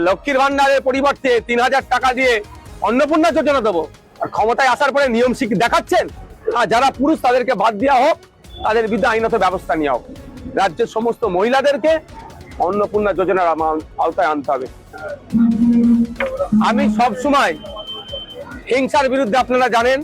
লক্ষ্মীর ভান্ডারের পরিবর্তে 3000 টাকা দিয়ে অন্নপূর্ণা যোজনা দেবো, আর ক্ষমতায় আসার পরে নিয়ম দেখাচ্ছেন। আর যারা পুরুষ তাদেরকে বাদ দেওয়া হোক, তাদের বিরুদ্ধে আইনত ব্যবস্থা নেওয়া হোক। রাজ্যের সমস্ত মহিলাদেরকে অন্নপূর্ণা যোজনার আওতায় আনতে হবে। আমি সব সময় হিংসার বিরুদ্ধে, আপনারা জানেন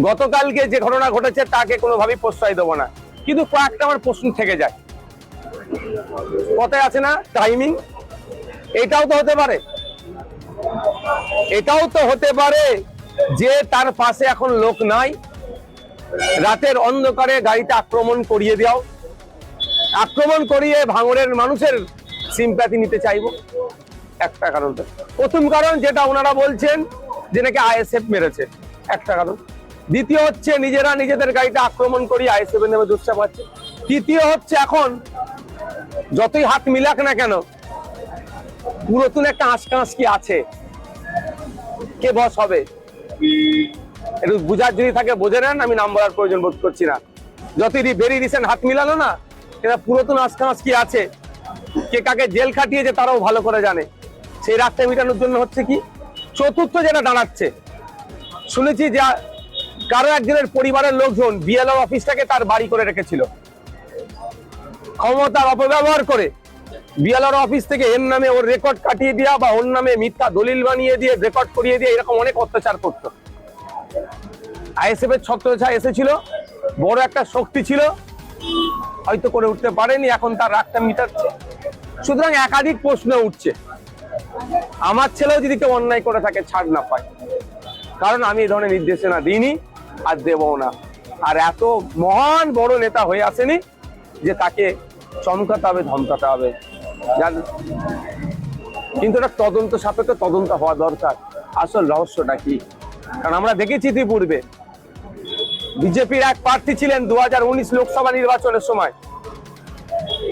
গতকালকে যে ঘটনা ঘটেছে তাকে কোনোভাবেই প্রশ্রয় দেবো না, কিন্তু কয়েকটা আমার প্রশ্ন থেকে যায়। কথায় আছে না টাইমিং, এটাও তো হতে পারে, যে তার পাশে এখন লোক নাই, রাতের অন্ধকারে গাড়িতে আক্রমণ করিয়ে দাও, আক্রমণ করিয়ে ভাঙড়ের মানুষের সিম্প্যাথি নিতে চাইবো। একটা কারণ, প্রথম কারণ যেটা ওনারা বলছেন যে নাকি আইএসএফ মেরেছে, একটা কারণ। দ্বিতীয় হচ্ছে নিজেরা নিজেদের গাড়িতে আক্রমণ করি আইএসএফ এর নামে দুঃসা পাচ্ছে। তৃতীয় হচ্ছে এখন যতই হাত মিলাক না কেন, পুরাতন একটা আঁচকাঁচ কি আছে, কে বস হবে একটু বুঝার যদি থাকে বোঝে নেন, আমি নাম বলার প্রয়োজন বোধ করছি না। যতই ভেরি রিসেন্ট হাত মিলালো না, এটা পুরাতন আঁচকাঁচ কি আছে, কে কাকে জেল খাটিয়েছে তারাও ভালো করে জানে। সেই রাগটা মেটানোর জন্য হচ্ছে কি। চতুর্থ যেটা দাঁড়াচ্ছে, শুনেছি যে কারো একজনের পরিবারের লোকজন বিএলও অফিসটাকে তার বাড়ি করে রেখেছিল, ক্ষমতার অপব্যবহার করে বিএলআর অফিস থেকে এর নামে ওর রেকর্ড কাটিয়ে দেওয়া বা ওর নামে মিথ্যা দলিল বানিয়ে দিয়ে রেকর্ড করিয়ে দিয়ে এরকম অনেক অত্যাচার করতো। আইএসএফ এর ছত্রছায়া এসেছিল, বড় একটা শক্তি ছিল, হয়তো করে উঠতে পারেনি, এখন তার রাগটা মিটাচ্ছে। সুতরাং একাধিক প্রশ্ন উঠছে, আমার ছেলেও যদি কেউ অন্যায় করে থাকে ছাড় না পায়, কারণ আমি এই ধরনের নির্দেশনা দিইনি আর দেবও না। আর এত মহান বড় নেতা হয়ে আসেনি যে তাকে চমকাতে হবে, ধমকাতে হবে। কিন্তু এটা তদন্ত সাপেক্ষ তদন্ত হওয়া দরকার, আসল রহস্যটা কি। কারণ আমরা দেখেছি ইতিপূর্বে বিজেপির এক প্রার্থী ছিলেন 2019 লোকসভা নির্বাচনের সময়,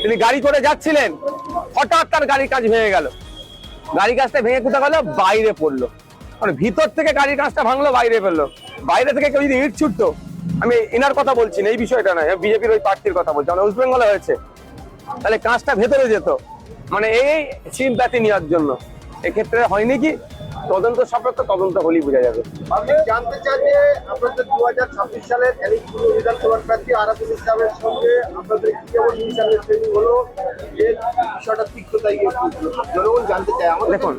তিনি গাড়ি করে যাচ্ছিলেন, হঠাৎ তার গাড়ির কাঁচ ভেঙে গেল। গাড়ি কাঁচটা ভেঙে কোথাও গেল, বাইরে পড়লো। মানে ভিতর থেকে গাড়ির কাঁচটা ভাঙলো, বাইরে ফেললো। বাইরে থেকে কেউ যদি ইট ছুটতো, আমি এনার কথা বলছি না, এই বিষয়টা নয়, বিজেপির ওই প্রার্থীর কথা বলছি, ওয়েস্ট বেঙ্গলে হয়েছে, তাহলে কাঁচটা ভেতরে যেত, মানে এই সিম্প্যাথি নেওয়ার জন্য। এক্ষেত্রে হয়নি কি, তদন্ত সাপেক্ষ তদন্ত হলেই বোঝা যাবে। আমি জানতে চাই যে আপনাদের 2026 সালের বিধানসভার প্রার্থী আরাফুল ইসলামের সঙ্গে আপনাদের কি কেমন মিটিং হলো, যে বিষয়টা তিক্ততাই জনগণ জানতে চায়। আমাদের দেখুন,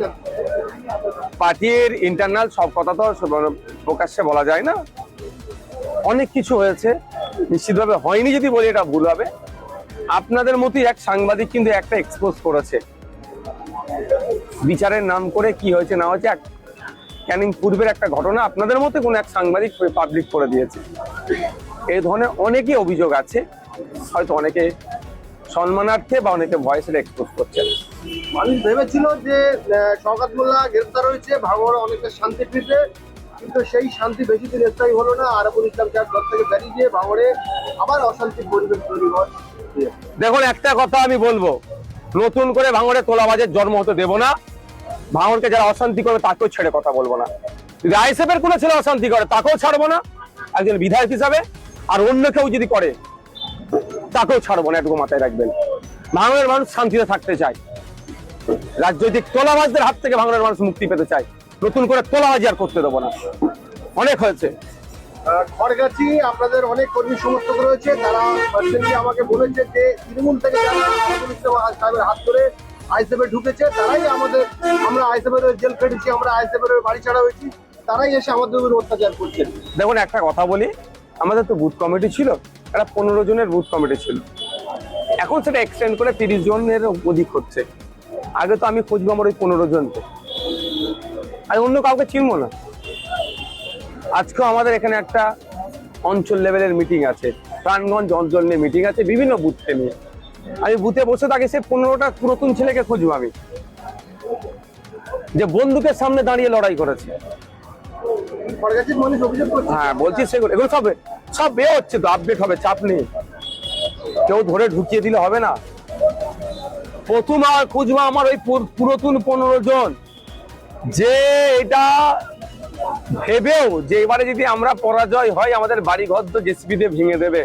পার্টির ইন্টারনাল সব কথা তো প্রকাশ্যে বলা যায় না, অনেক কিছু হয়েছে, নিশ্চিতভাবে হয়নি যদি বলি এটা ভুল হবে। আপনাদের মতোই এক সাংবাদিক কিন্তু একটা এক্সপোজ করেছে, বিচারের নাম করে কি হয়েছে না হয়েছে, ক্যানিং পূর্বের একটা ঘটনা আপনাদের মতো কোন এক সাংবাদিক পাবলিক করে দিয়েছে। এই ধরনের অনেকই অভিযোগ আছে, হয়তো অনেকে সম্মানার্থে বা অনেকে ভয়েসের এক্সপোজ করছেন। মানুষ ভেবেছিল যে শওকত মোল্লা গ্রেফতার হয়েছে, ভাঙড়ে অনেকটা শান্তি ফিরবে, কিন্তু সেই শান্তি বেশি দিন স্থায়ী হলো না। আরাফুল ইসলাম সাহেব ঘর থেকে বেরিয়ে গিয়ে ভাঙড়ে আবার অশান্তির পরিবেশ তৈরি হয়। দেখুন, একটা কথা আমি বলবো, নতুন করে ভাঙড়ে তোলাবাজের জন্ম হতে দেব না। ভাঙড়কে যারা অশান্তি করবে তাকেও ছেড়ে কথা বলবো না। যদি আইএসএফ এর কোনো ছেলে অশান্তি করে তাকেও ছাড়বো না একজন বিধায়ক হিসাবে, আর অন্য কেউ যদি করে তাকেও ছাড়বো না, এটুকু মাথায় রাখবেন। ভাঙড়ের মানুষ শান্তিতে থাকতে চায়, রাজনৈতিক তোলাবাজদের হাত থেকে ভাঙড়ের মানুষ মুক্তি পেতে চায়। নতুন করে তোলাবাজি আর করতে দেবো না, অনেক হয়েছে। খড়গাছি আপনাদের অনেক কর্মী সমর্থক রয়েছে, তারা আমাকে বলেছে যে তৃণমূল থেকে সাহেবের হাত ধরে আইএসএফে ঢুকেছে, তারাই আমরা আইএসএফের জেল কেটেছি, আমরা আইএসএফের বাড়ি ছাড়া হয়েছি, তারাই এসে আমাদের উপর অত্যাচার করছেন। দেখুন, একটা কথা বলি, আমাদের তো বুথ কমিটি ছিল, একটা 15 জনের বুথ কমিটি ছিল, এখন সেটা এক্সটেন্ড করে 30 জনের অধিক হচ্ছে। আগে তো আমি খুঁজবো আমার ওই 15 জনকে, আমি অন্য কাউকে চিনবো না। আজকেও আমাদের এখানে একটা অঞ্চল লেভেলের মিটিং আছে, প্রাণগঞ্জ অঞ্চল নিয়ে মিটিং আছে, বিভিন্ন বুথকে নিয়ে। আমি বুথে বসে থাকি, সে 15টা পুরাতন ছেলেকে খুঁজবো আমি, যে বন্দুকের সামনে দাঁড়িয়ে লড়াই করেছে। হ্যাঁ বলছি, সেগুলো এগুলো সব হচ্ছে তো, আপডেট হবে, চাপ নেই, কেউ ধরে ঢুকিয়ে দিলে হবে না। প্রথম আর খুঁজবো আমার ওই পুরাতন 15 জন, যে এটা ভেবেও যে এবারে যদি আমরা পরাজয় হয় আমাদের বাড়ি ঘর তো জেসিবি দিয়ে ভেঙে দেবে।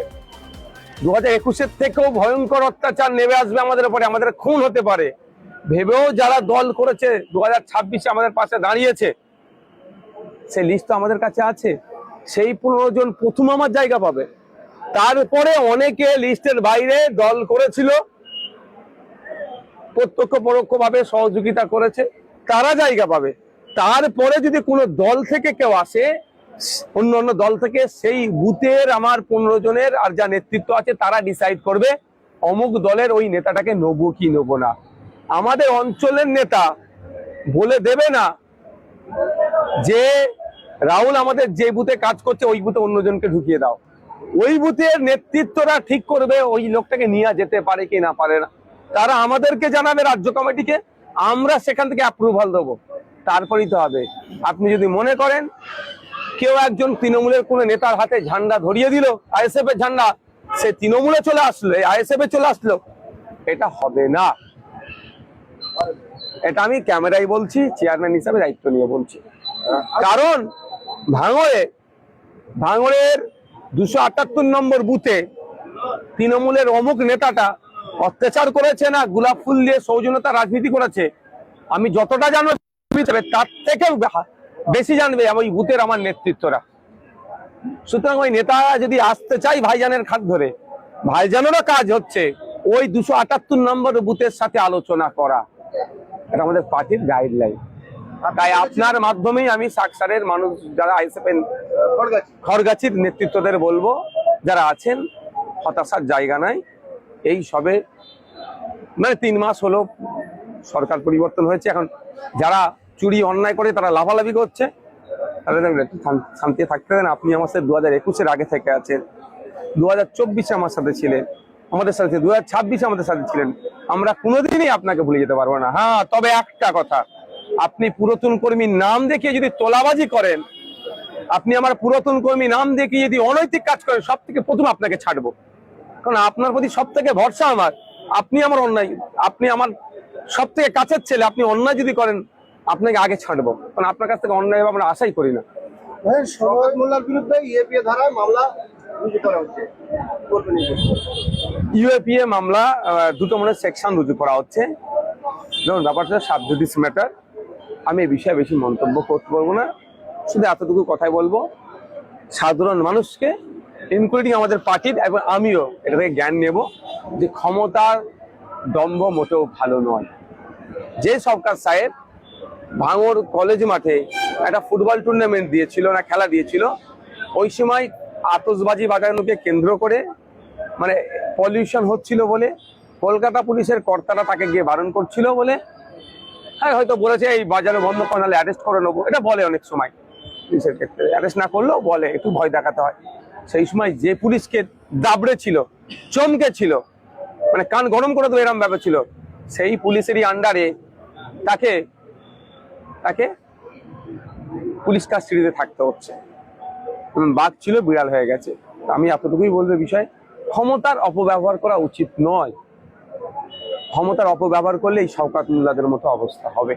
2021-এর থেকেও ভয়ঙ্কর অত্যাচার নেমে আসবে আমাদের উপরে, আমাদের খুন হতে পারে, ভেবেও যারা দল করেছে 2026-এ আমাদের পাশে দাঁড়িয়েছে, সেই লিস্ট তো আমাদের কাছে আছে। সেই 15 জন প্রথম আমার জায়গা পাবে। তারপরে অনেকে লিস্টের বাইরে দল করেছিল, প্রত্যক্ষ পরোক্ষ ভাবে সহযোগিতা করেছে, তারা জায়গা পাবে। তারপরে যদি কোনো দল থেকে কেউ আসে, অন্য অন্য দল থেকে, সেই বুথের আমার 15 জনের আর যা নেতৃত্ব আছে তারা ডিসাইড করবে অমুক দলের ওই নেতাটাকে নেবো কি নেবো না। আমাদের অঞ্চলের নেতা বলে দেবে না যে রাহুল আমাদের যে বুথে কাজ করছে ওই বুথে অন্যজনকে ঢুকিয়ে দাও। ওই বুথের নেতৃত্বরা ঠিক করবে ওই লোকটাকে নিয়ে যেতে পারে কি না পারে না। তারা আমাদেরকে জানাবে, রাজ্য কমিটিকে, আমরা সেখান থেকে অ্যাপ্রুভাল দেবো, তারপরেই তো হবে। আপনি যদি মনে করেন কেউ একজন তৃণমূলের কোন নেতার হাতে ঝান্ডা ধরিয়ে দিল, আইএসএফ এর ঝান্ডা, সে তৃণমূলে চলে আসলো, আইএসএফ এ চলে আসলো, এটা হবে না। এটা আমি ক্যামেরায় বলছি, চেয়ারম্যান হিসাবে দায়িত্ব নিয়ে বলছি। কারণ ভাঙড়ের 278 নম্বর বুথে তৃণমূলের অমুক নেতাটা অত্যাচার করেছে না গোলাপ ফুল দিয়ে সৌজন্যতা রাজনীতি করেছে, আমি যতটা জানবো তার থেকেও বেশি জানবে ওই বুথের আমার নেতৃত্বরা। সুতরাং ওই নেতা যদি আসতে চাই ভাইজানের খাত ধরে, ভাইজানেরও কাজ হচ্ছে ওই 278 নম্বর বুথের সাথে আলোচনা করা। এটা আমাদের পার্টির গাইডলাইন। তাই আপনার মাধ্যমেই আমি সাকসারের মানুষ যারা আইএসএফ খড়গাছির নেতৃত্বদের বলবো, যারা আছেন হতাশার জায়গা নাই। এই সবে 3 মাস হলো সরকার পরিবর্তন হয়েছে, এখন যারা চুরি অন্যায় করে তারা লাফালাফি করছে, তাহলে একটু শান্তি থাকতে দেন। আপনি আমার সাথে 2021-এর আগে থেকে আছেন, 2024-এ আমার সাথে ছিলেন, আমাদের সাথে 2026-এ আমাদের সাথে ছিলেন। আমরা কোনোদিনই আপনাকে ভুলে যেতে পারবো না। হ্যাঁ, তবে একটা কথা, আপনি পুরাতন কর্মীর নাম দেখিয়ে যদি তোলাবাজি করেন, আপনি আমার পুরাতন কর্মী নাম দেখিয়ে যদি অনৈতিক কাজ করেন, সব থেকে প্রথম আপনাকে ছাড়বো। কারণ আপনার প্রতি সব থেকে ভরসা আমার। আপনি আমার অন্যায়, আপনি আমার সব থেকে কাছের ছেলে, আপনি অন্যায় যদি করেন আপনাকে আগে ছাড়বো, কারণ আপনার কাছ থেকে অন্যায় আমরা আশাই করি না। শওকত মোল্লার বিরুদ্ধে ইউএপিএ ধারায় মামলা রুজু করা হচ্ছে। ইউএপিএ মামলা দুটো সেকশন রুজু করা হচ্ছে। যেমন ব্যাপারটা সাবজুডিস ম্যাটার, আমি এই বিষয়ে বেশি মন্তব্য করতে পারবো না। শুধু এতটুকু কথাই বলবো, সাধারণ মানুষকে ইনক্লুডিং আমাদের পার্টির এবং আমিও এটা থেকে জ্ঞান নেব যে ক্ষমতার দম্ভ মোটেও ভালো নয়। যে সরকার সাহেব ভাঙড় কলেজ মাঠে একটা ফুটবল টুর্নামেন্ট দিয়েছিল না, খেলা দিয়েছিল, ওই সময় আতশবাজি বাজানোকে কেন্দ্র করে পলিউশন হচ্ছিল বলে কলকাতা পুলিশের কর্তারা তাকে গিয়ে বারণ করছিল বলে, হ্যাঁ হয়তো বলেছে এই বাজানো বন্ধ করে নাহলে অ্যারেস্ট করে নেবো, এটা বলে অনেক সময় পুলিশের ক্ষেত্রে, অ্যারেস্ট না করলেও বলে একটু ভয় দেখাতে হয়। সেই সময় যে পুলিশকে দাবড়ে ছিল, চমকে ছিল, কান গরম করে দেবে এরম ব্যাপার ছিল, সেই পুলিশেরই আন্ডারে তাকে পুলিশ কাস্টডিতে থাকতে হচ্ছে। বাঘ ছিল বিড়াল হয়ে গেছে। আমি এতটুকুই বলবো, বিষয় ক্ষমতার অপব্যবহার করা উচিত নয়। ক্ষমতার অপব্যবহার করলে এই শওকত মোল্লাদের মতো অবস্থা হবে।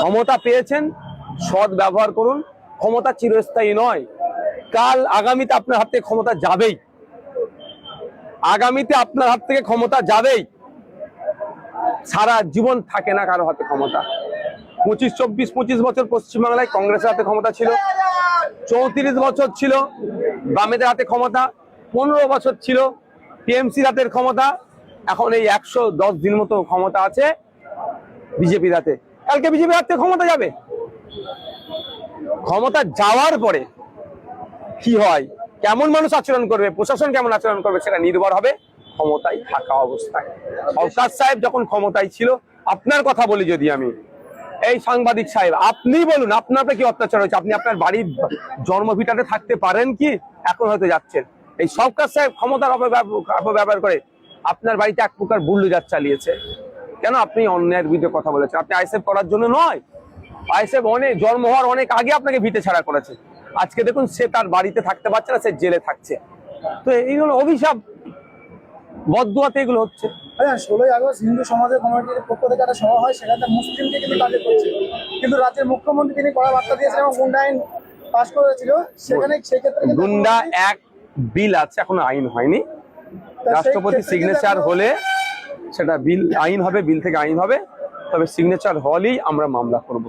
ক্ষমতা পেয়েছেন, সৎ ব্যবহার করুন। ক্ষমতা চিরস্থায়ী নয়, কাল আগামীতে আপনার হাত থেকে ক্ষমতা যাবেই, আগামীতে আপনার হাত থেকে ক্ষমতা যাবেই। সারা জীবন থাকে না কারো হাতে ক্ষমতা। 25 বছর পশ্চিমবাংলায় কংগ্রেসের হাতে ক্ষমতা ছিল, 34 বছর ছিল বামেদের হাতে ক্ষমতা, 15 বছর ছিল টিএমসির হাতের ক্ষমতা, এখন এই 110 দিন মতো ক্ষমতা আছে বিজেপির হাতে। কালকে বিজেপির হাতে ক্ষমতা যাবে। ক্ষমতা যাওয়ার পরে কি হয়, কেমন মানুষ আচরণ করবে, প্রশাসন কেমন আচরণ করবে, সেটা নির্ভর হবে ক্ষমতায় থাকা অবস্থায়। সরকার সাহেব যখন ক্ষমতায় ছিল, আপনার কথা বলি যদি আমি, এই সাংবাদিক সাহেব আপনি বলুন আপনার কি অত্যাচার হয়েছে? আপনি আপনার বাড়ির জন্মভিটাতে থাকতে পারেন কি? এখন হয়তো যাচ্ছেন। এই সরকার সাহেব ক্ষমতার অপব্যবহার করে আপনার বাড়িতে এক প্রকার বুল্ডোজার চালিয়েছে। কেন? আপনি অন্যায়ের বিরুদ্ধে কথা বলেছেন। আপনি আইএসএফ করার জন্য নয়, আইএসএফ অনেক জন্ম হওয়ার অনেক আগে আপনাকে ভিটে ছাড়া করেছে। আজকে দেখুন সে তার বাড়িতে থাকতে পারছে না, সে জেলে থাকছে। তো এইগুলো অভিশাপ, বদদুয়াতে এগুলো হচ্ছে। 16ই আগস্ট হিন্দু সমাজের কমিটির পক্ষ থেকে একটা সভা হয়, সেখানে মুসলিমকে কিন্তু টার্গেট করছে, কিন্তু রাজ্যের মুখ্যমন্ত্রী তিনি কড়া বার্তা দিয়েছিলেন এবং গুন্ডা আইন পাশ করেছিল। সেখানে সেক্ষেত্রে গুন্ডা এক বিল আছে, এখনো আইন হয়নি। রাষ্ট্রপতি সিগনেচার হলে সেটা বিল আইন হবে, বিল থেকে আইন হবে, তবে সিগনেচার হলেই আমরা মামলা করব।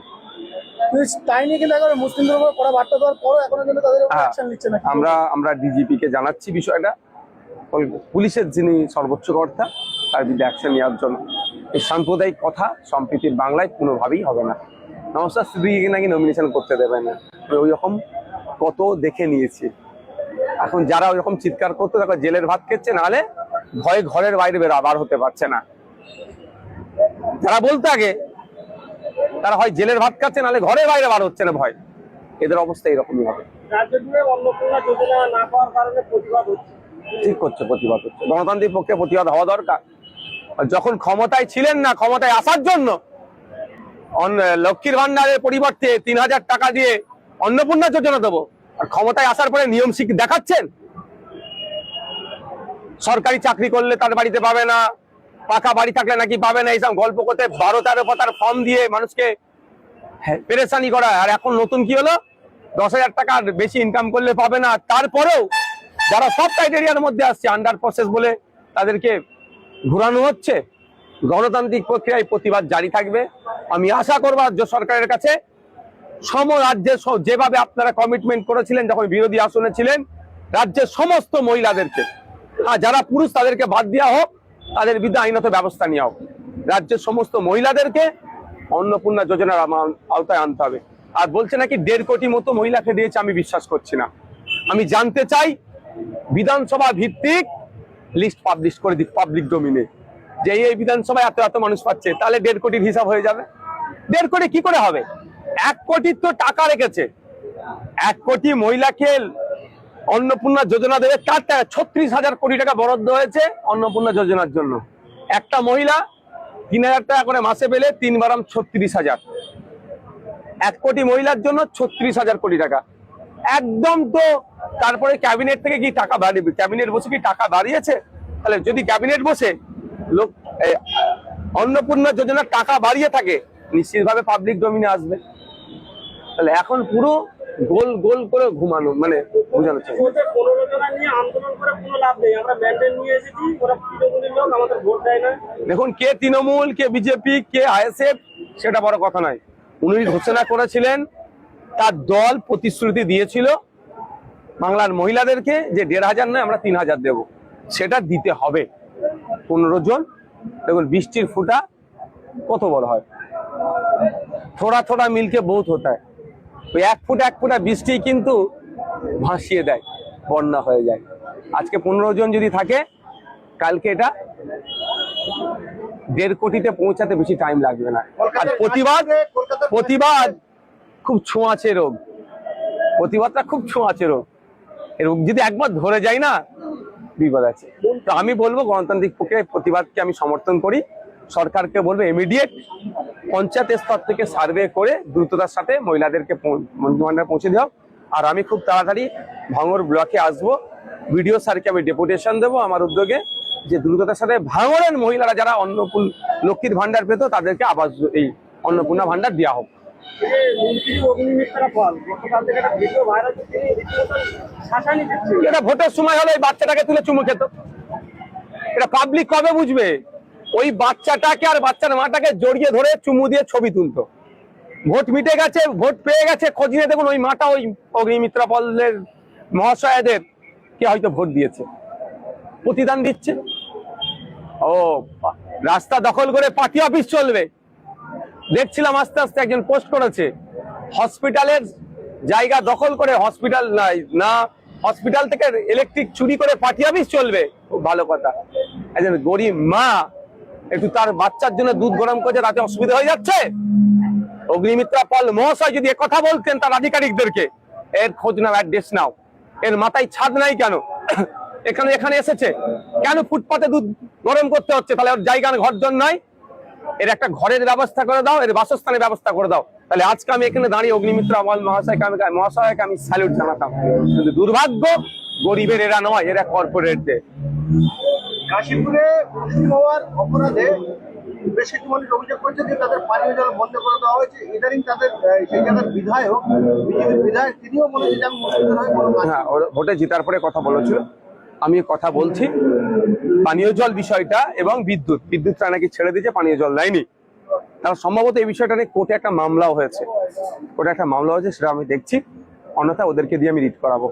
তাই নিয়ে কিন্তু একবার মুসলিমদের উপর কড়া বার্তা দেওয়ার পরও এখনো কিন্তু তাদের উপর হ্যাঁ, অ্যাকশন নিচ্ছে না। আমরা ডিজিপি কে জানাচ্ছি বিষয়টা, পুলিশের যিনি সর্বোচ্চ কর্তা তার বিরুদ্ধে অ্যাকশন নেওয়ার জন্য। এই সাম্প্রদায়িক কথা সম্প্রীতির বাংলায় কোনোভাবেই হবে না। নমস্কার সিদ্দিকীকে নাকি নমিনেশন করতে দেবে না, ওই রকম কত দেখে নিয়েছি। এখন যারা ওই রকম চিৎকার করতো তাকে জেলের ভাত খেচ্ছে, নাহলে ভয়ে ঘরের বাইরে বার হতে পারছে না। যারা বলতো আগে তারা হয় জেলের ভাত খাচ্ছে, নাহলে ঘরের বাইরে বার হচ্ছে না ভয়। এদের অবস্থা এরকমই হবে। ঠিক করছে, প্রতিবাদ হচ্ছে, গণতান্ত্রিক পক্ষে প্রতিবাদ হওয়া দরকার। যখন ক্ষমতায় ছিলেন না, ক্ষমতায় আসার জন্য লক্ষ্মীর ভান্ডারের পরিবর্তে 3000 টাকা দিয়ে অন্নপূর্ণা যোজনা দেবো, আর ক্ষমতায় আসার পরে নিয়ম শিখ দেখাচ্ছেন। সরকারি চাকরি করলে তার বাড়িতে পাবে না, পাকা বাড়ি থাকলে নাকি পাবে না, এইসব গল্প করতে 12-13 পাতার ফর্ম দিয়ে মানুষকে পেরেশানি করা। আর এখন নতুন কি হলো, 10,000 টাকা বেশি ইনকাম করলে পাবে না। তারপরেও যারা সব ক্রাইটেরিয়ার মধ্যে আসছে, আন্ডার প্রসেস বলে তাদেরকে ঘুরানো হচ্ছে। গণতান্ত্রিক প্রক্রিয়ায় প্রতিবাদ জারি থাকবে। আমি আশা করব রাজ্য সরকারের কাছে, রাজ্যের যেভাবে আপনারা কমিটমেন্ট করেছিলেন যখন বিরোধী আসনে ছিলেন, রাজ্যের সমস্ত মহিলাদেরকে, যারা পুরুষ তাদেরকে বাদ দেওয়া হোক, তাদের বিরুদ্ধে আইনত ব্যবস্থা নেওয়া হোক। রাজ্যের সমস্ত মহিলাদেরকে অন্নপূর্ণা যোজনার আওতায় আনতে হবে। আর বলছে নাকি 1.5 কোটি মতো মহিলাকে দিয়েছে, আমি বিশ্বাস করছি না। আমি জানতে চাই বিধানসভা ভিত্তিক লিস্ট পাবলিশ করে দিক পাবলিক ডোমিনে, যে এই বিধানসভায় এত মানুষ পাচ্ছে, তাহলে 1.5 কোটির হিসাব হয়ে যাবে। 1.5 কোটি কি করে হবে? 1 কোটির তো টাকা রেখেছে। 1 কোটি মহিলাকে অন্নপূর্ণা যোজনা দেবে, কার টাকা? 36,000 কোটি টাকা বরাদ্দ হয়েছে অন্নপূর্ণা যোজনার জন্য। একটা মহিলা 3,000 টাকা করে মাসে পেলে 3 বারাম 36,000। 1 কোটি মহিলার জন্য 36,000 কোটি টাকা একদম। তো তারপরে ক্যাবিনেট থেকে কি টাকা বাড়িয়ে, ক্যাবিনেট বসে কি টাকা বাড়িয়েছে? তাহলে যদি ক্যাবিনেট বসে লোক অন্নপূর্ণা যোজনার টাকা বাড়িয়ে থাকে, নিশ্চিতভাবে পাবলিক ডোমিনে আসবে। তাহলে এখন পুরো গোল গোল করে ঘুমানো, মানে বোঝানো চাই। দেখুন, কে তৃণমূল, কে বিজেপি, কে আইএসএফ, সেটা বড় কথা নয়। উনি ঘোষণা করেছিলেন, তার দল প্রতিশ্রুতি দিয়েছিল বাংলার মহিলাদেরকে যে 1,500 নয়, আমরা 3,000 দেব। সেটা দিতে হবে। 15 জন। দেখুন, বৃষ্টির ফুটা কত বড় হয়। থোড়া থোড়া মিলকে বহুত হতা হয়। ওই 1 ফুটা বৃষ্টি কিন্তু ভাসিয়ে দেয়, বন্যা হয়ে যায়। আজকে 15 জন যদি থাকে, কালকে এটা 1.5 কোটিতে পৌঁছাতে বেশি টাইম লাগবে না। আর প্রতিবাদ খুব ছোঁয়াচে রোগ। প্রতিবাদটা খুব ছোঁয়াচে রোগ। এর রোগ যদি একবার ধরে যায় না, বিপদ আছে। তো আমি বলবো, গণতান্ত্রিক প্রক্রিয়ায় প্রতিবাদকে আমি সমর্থন করি। সরকারকে বলবো ইমিডিয়েট পঞ্চায়েত স্তর থেকে সার্ভে করে দ্রুততার সাথে মহিলাদেরকে মন্ত্রিমণ্ডলে পৌঁছে দেওয়া। আর আমি খুব তাড়াতাড়ি ভাঙড় ব্লকে আসবো, বিডিও স্যারকে আমি ডেপুটেশন দেবো আমার উদ্যোগে, যে দ্রুততার সাথে ভাঙড়ের মহিলারা যারা লক্ষ্মীর ভান্ডার পেত, তাদেরকে আবার এই অন্নপূর্ণা ভান্ডার দেওয়া হোক। এটা ভোটের সময় হলে এই বাচ্চাটাকে তুলে চুমু খেত। এটা পাবলিক কবে বুঝবে? ওই বাচ্চাটাকে আর বাচ্চার মাটাকে জড়িয়ে ধরে চুমু দিয়ে ছবি তুলতো। ভোট মিটে গেছে, ভোট পেয়ে গেছে, খোঁজ নিয়ে দেখুন ওই মাটা ওই অগ্নিমিত্রা পলের মহাশয়দের কে হয়তো ভোট দিয়েছে, প্রতিদান দিচ্ছে। ও রাস্তা দখল করে পার্টি অফিস চলবে। দেখছিলাম আস্তে আস্তে একজন পোস্ট করেছে, হসপিটালের জায়গা দখল করে হসপিটাল না হসপিটাল থেকে ইলেকট্রিক চুরি করে পার্টি অফিস চলবে। খুব ভালো কথা। একজন গরিব মা একটু তার বাচ্চার জন্য দুধ গরম করছে, রাতে অসুবিধা হয়ে যাচ্ছে। অগ্নিমিত্রা পল মহাশয় যদি কথা বলতেন তার আধিকারিকদেরকে, এর খোঁজ নাও, অ্যাড্রেস নাও, এর মাথায় ছাদ নাই কেন, এখানে এসেছে কেন, ফুটপাতে দুধ গরম করতে হচ্ছে, তাহলে ওর জায়গা ঘরজন নাই, এর একটা ঘরের ব্যবস্থা করে দাও, এর বাসস্থানের ব্যবস্থা করে দাও। তাহলে আজকে আমি এখানে দাঁড়িয়ে অগ্নিমিত্রা পল মহাশয়কে আমি স্যালুট জানাতাম। কিন্তু দুর্ভাগ্য, গরিবের এরা নয়, এরা কর্পোরেটদের। কাশীপুরে মুসলিম হওয়ার অপরাধে বেশ কিছু মানুষ অভিযোগ করছে যে তাদের পানীয় জল বন্ধ করে দেওয়া হয়েছে। ইদানিং তাদের সেই জায়গার বিধায়ক, বিজেপির বিধায়ক, তিনিও বলেছেন যে আমি মুসলিমদের হয়ে কোনো কাজ। হ্যাঁ, ভোটে জেতার পরে কথা বলেছিল। আমি কথা বলছি পানীয় জল বিষয়টা এবং বিদ্যুৎটা নাকি ছেড়ে দিয়েছে, পানীয় জল দেয়নি। তার সম্ভবত এই বিষয়টা নিয়ে কোর্টে একটা মামলাও হয়েছে, সেটা আমি দেখছি, অন্যথা ওদেরকে দিয়ে আমি রিট করাবো।